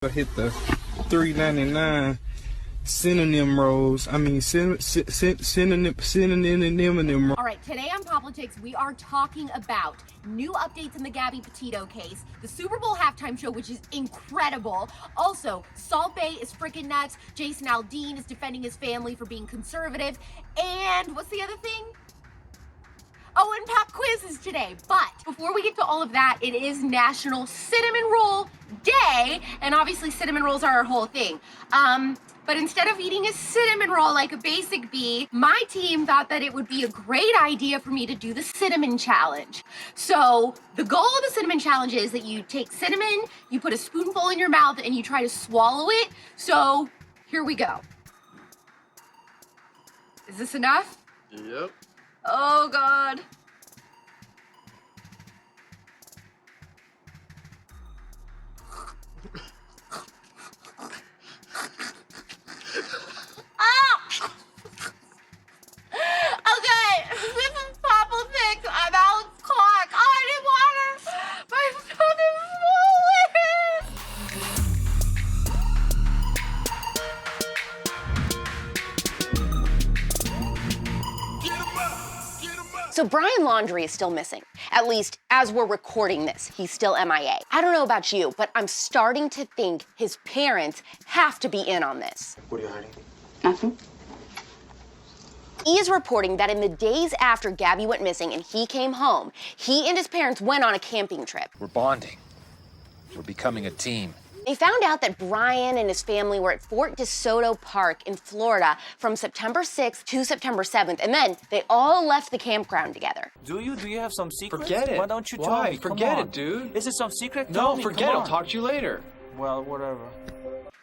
I hit the $3.99 synonym rolls. I mean, synonym. All right, today on POPlitics, we are talking about new updates in the Gabby Petito case, the Super Bowl halftime show, which is incredible. Also, Salt Bae is freaking nuts. Jason Aldean is defending his family for being conservative. And what's the other thing? Oh, and pop quizzes today. But before we get to all of that, it is National Cinnamon Roll Day. And obviously cinnamon rolls are our whole thing. But instead of eating a cinnamon roll like a basic bee, my team thought that it would be a great idea for me to do the cinnamon challenge. So the goal of the cinnamon challenge is that you take cinnamon, you put a spoonful in your mouth, and you try to swallow it. So here we go. Is this enough? Yep. Oh God. Okay, this is POPlitics. I'm AlexClark. Oh, I need water. My throat is swollen. So Brian Laundrie is still missing. At least as we're recording this, he's still MIA. I don't know about you, but I'm starting to think his parents have to be in on this. What are you hiding? Nothing. E! is reporting that in the days after Gabby went missing and he came home, he and his parents went on a camping trip. We're bonding. We're becoming a team. They found out that Brian and his family were at Fort DeSoto Park in Florida from September 6th to September 7th, and then they all left the campground together. Do you have some secret? Forget it. Why don't you tell Why? me? Come Forget on. it, dude. Is it some secret? No, Tell me, forget it. come I'll on. talk to you later. Well, whatever.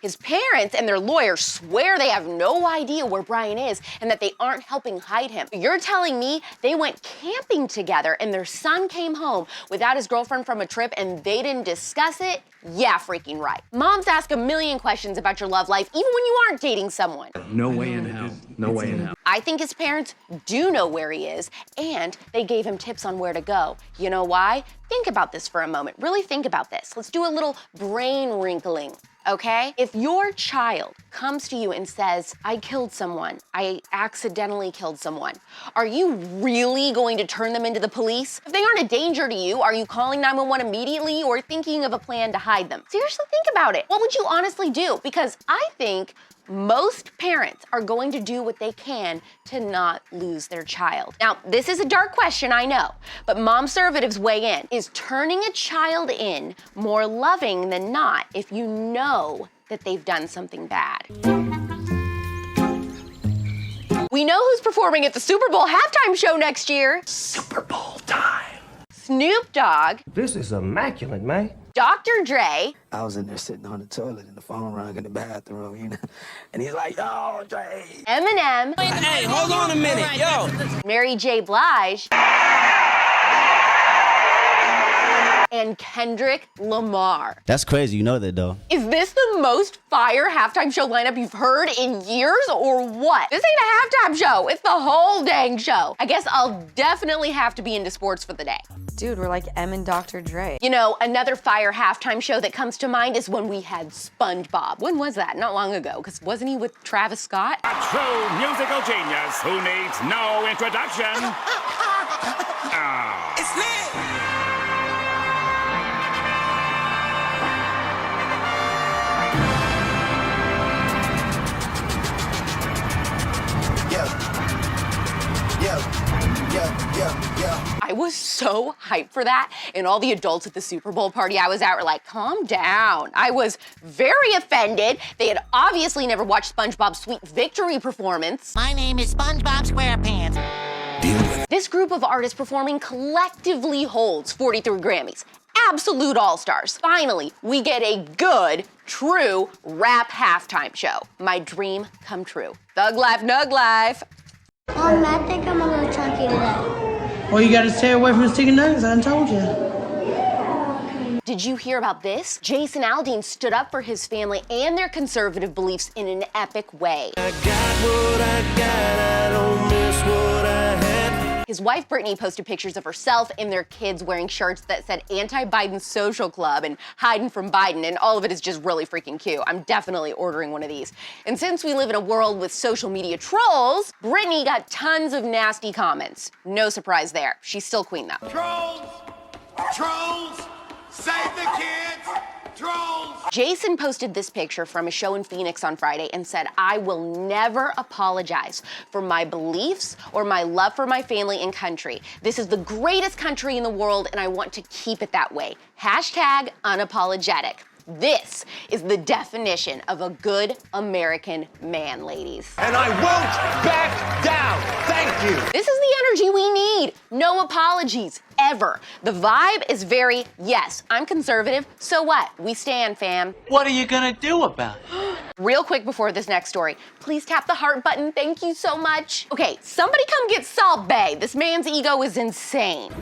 His parents and their lawyers swear they have no idea where Brian is and that they aren't helping hide him. You're telling me they went camping together and their son came home without his girlfriend from a trip and they didn't discuss it? Yeah, freaking right. Moms ask a million questions about your love life even when you aren't dating someone. No way in hell. No way in hell. I think his parents do know where he is, and they gave him tips on where to go. You know why? Think about this for a moment. Really think about this. Let's do a little brain wrinkling, okay? If your child comes to you and says, I killed someone, I accidentally killed someone, are you really going to turn them into the police? If they aren't a danger to you, are you calling 911 immediately or thinking of a plan to hide them? Seriously, think about it. What would you honestly do? Because I think most parents are going to do what they can to not lose their child. Now, this is a dark question, I know, but momservatives weigh in. Is turning a child in more loving than not if you know that they've done something bad? We know who's performing at the Super Bowl halftime show next year. Super Bowl time. Snoop Dogg, This is immaculate, man. Dr. Dre, I was in there sitting on the toilet and the phone rang in the bathroom, you know, and he's like, "Yo, Dre." Eminem, Hey, hold on a minute, yo. Mary J. Blige, and Kendrick Lamar. That's crazy, you know that though. Is this the most fire halftime show lineup you've heard in years or what? This ain't a halftime show, it's the whole dang show. I guess I'll definitely have to be into sports for the day. Dude, we're like M and Dr. Dre. You know, another fire halftime show that comes to mind is when we had SpongeBob. When was that? Not long ago, because wasn't he with Travis Scott? A true musical genius who needs no introduction. It's lit. Yeah. I was so hyped for that, and all the adults at the Super Bowl party I was at were like, calm down. I was very offended. They had obviously never watched SpongeBob's Sweet Victory performance. My name is SpongeBob SquarePants. This group of artists performing collectively holds 43 Grammys. Absolute all-stars. Finally, we get a good, true rap halftime show. My dream come true. Thug life, nug life. I think I'm a little chunky today. Well, you gotta stay away from the chicken nuggets, I done told you. Did you hear about this? Jason Aldean stood up for his family and their conservative beliefs in an epic way. I got what I got, I don't miss what I had. His wife Brittany posted pictures of herself and their kids wearing shirts that said anti-Biden social club and hiding from Biden, and all of it is just really freaking cute. I'm definitely ordering one of these. And since we live in a world with social media trolls, Brittany got tons of nasty comments. No surprise there. She's still queen though. Trolls! Trolls! Save the kids! Trolls! Jason posted this picture from a show in Phoenix on Friday and said, "I will never apologize for my beliefs or my love for my family and country. This is the greatest country in the world and I want to keep it that way. Hashtag unapologetic." This is the definition of a good American man, ladies. And I won't back down. Thank you. This is the energy we need. No apologies, ever. The vibe is very, yes, I'm conservative, so what? We stand, fam. What are you gonna do about it? Real quick before this next story, please tap the heart button. Thank you so much. Okay, somebody come get Salt Bae. This man's ego is insane.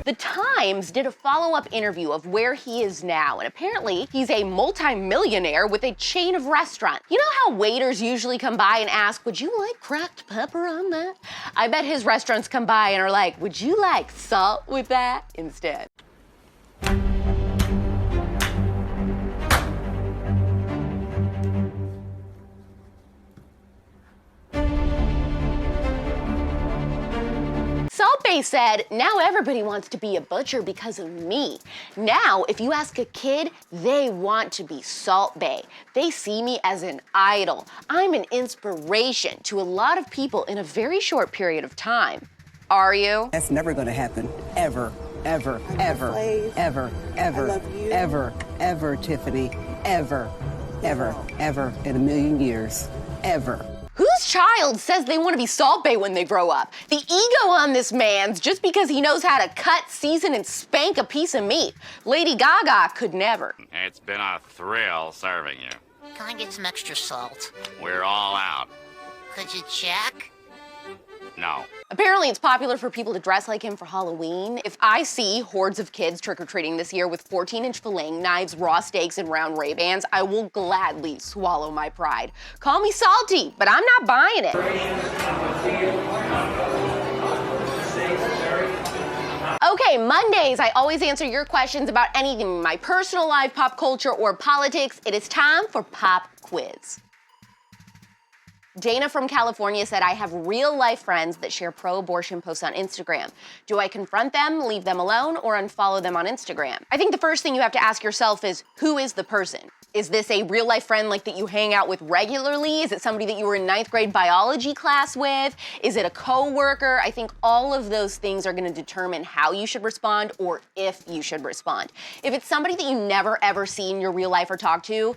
The Times did a follow-up interview of where he is now, and apparently he's a multi-millionaire with a chain of restaurants. You know how waiters usually come by and ask, "Would you like cracked pepper on that?" I bet his restaurants come by and are like, "Would you like salt with that?" instead. Salt Bae said, "Now everybody wants to be a butcher because of me. Now, if you ask a kid, they want to be Salt Bae. They see me as an idol. I'm an inspiration to a lot of people in a very short period of time." Are you? That's never gonna happen. Ever, ever, ever, ever, ever, ever, ever, Tiffany. Ever, ever, ever in a million years. Ever. Whose child says they want to be Salt Bae when they grow up? The ego on this man's just because he knows how to cut, season, and spank a piece of meat. Lady Gaga could never. It's been a thrill serving you. Can I get some extra salt? We're all out. Could you check? No. Apparently it's popular for people to dress like him for Halloween. If I see hordes of kids trick-or-treating this year with 14-inch fillet knives, raw steaks, and round Ray-Bans, I will gladly swallow my pride. Call me salty, but I'm not buying it. Okay, Mondays, I always answer your questions about anything in my personal life, pop culture, or politics. It is time for Pop Quiz. Dana from California said, "I have real-life friends that share pro-abortion posts on Instagram. Do I confront them, leave them alone, or unfollow them on Instagram?" I think the first thing you have to ask yourself is, who is the person? Is this a real-life friend like that you hang out with regularly? Is it somebody that you were in 9th grade biology class with? Is it a coworker? I think all of those things are gonna determine how you should respond or if you should respond. If it's somebody that you never ever see in your real life or talk to,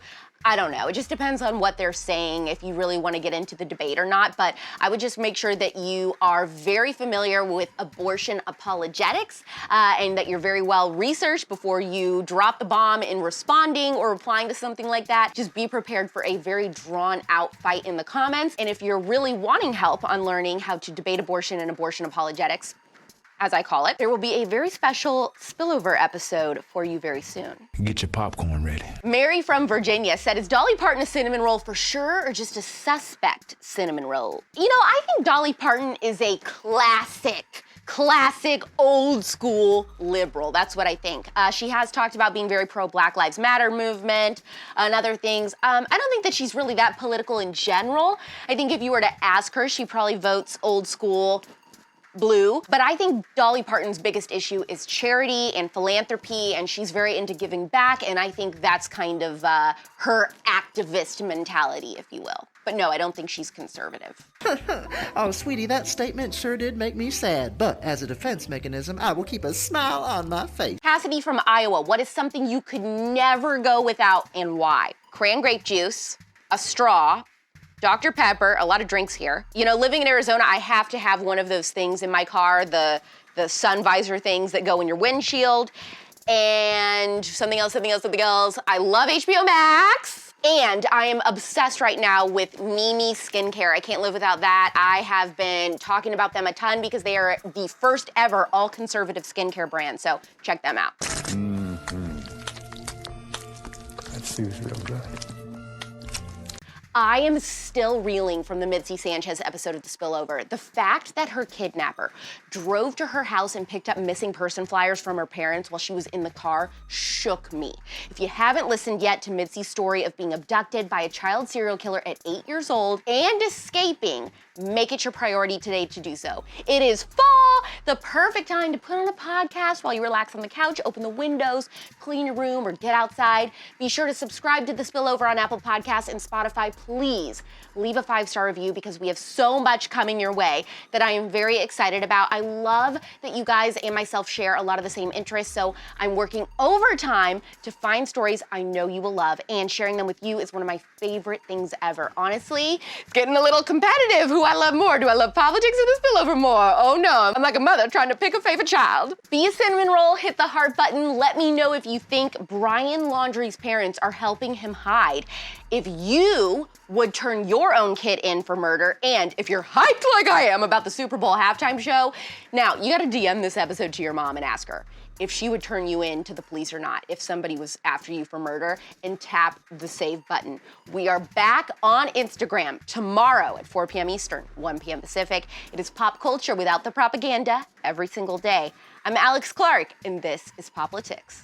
I don't know. It just depends on what they're saying, if you really want to get into the debate or not. But I would just make sure that you are very familiar with abortion apologetics and that you're very well researched before you drop the bomb in responding or replying to something like that. Just be prepared for a very drawn out fight in the comments. And if you're really wanting help on learning how to debate abortion and abortion apologetics, as I call it, there will be a very special spillover episode for you very soon. Get your popcorn ready. Mary from Virginia said, "Is Dolly Parton a cinnamon roll for sure or just a suspect cinnamon roll?" You know, I think Dolly Parton is a classic old school liberal. That's what I think. She has talked about being very pro Black Lives Matter movement and other things. I don't think that she's really that political in general. I think if you were to ask her, she probably votes old school blue. But I think Dolly Parton's biggest issue is charity and philanthropy, and she's very into giving back, and I think that's kind of her activist mentality, if you will. But no, I don't think she's conservative. Oh, sweetie, that statement sure did make me sad, but as a defense mechanism, I will keep a smile on my face. Cassidy from Iowa, what is something you could never go without and why? Cran grape juice, a straw, Dr. Pepper, a lot of drinks here. You know, living in Arizona, I have to have one of those things in my car, the sun visor things that go in your windshield, and something else. I love HBO Max, and I am obsessed right now with Mimi Skincare. I can't live without that. I have been talking about them a ton because they are the first ever all-conservative skincare brand, so check them out. That seems real good. I am still reeling from the Mitzi Sanchez episode of The Spillover. The fact that her kidnapper drove to her house and picked up missing person flyers from her parents while she was in the car shook me. If you haven't listened yet to Mitzi's story of being abducted by a child serial killer at 8 years old and escaping, make it your priority today to do so. It is fall, the perfect time to put on a podcast while you relax on the couch, open the windows, clean your room, or get outside. Be sure to subscribe to The Spillover on Apple Podcasts and Spotify. Please leave a 5-star review because we have so much coming your way that I am very excited about. I love that you guys and myself share a lot of the same interests, so I'm working overtime to find stories I know you will love, and sharing them with you is one of my favorite things ever. Honestly, it's getting a little competitive. Who I love more? Do I love POPlitics or The Spillover more? Oh no, I'm like a mother trying to pick a favorite child. Be a cinnamon roll, hit the heart button. Let me know if you think Brian Laundrie's parents are helping him hide. If you would turn your own kid in for murder, and if you're hyped like I am about the Super Bowl halftime show, now you gotta DM this episode to your mom and ask her if she would turn you in to the police or not, if somebody was after you for murder, and tap the save button. We are back on Instagram tomorrow at 4 p.m. Eastern, 1 p.m. Pacific. It is pop culture without the propaganda every single day. I'm AlexClark, and this is POPlitics.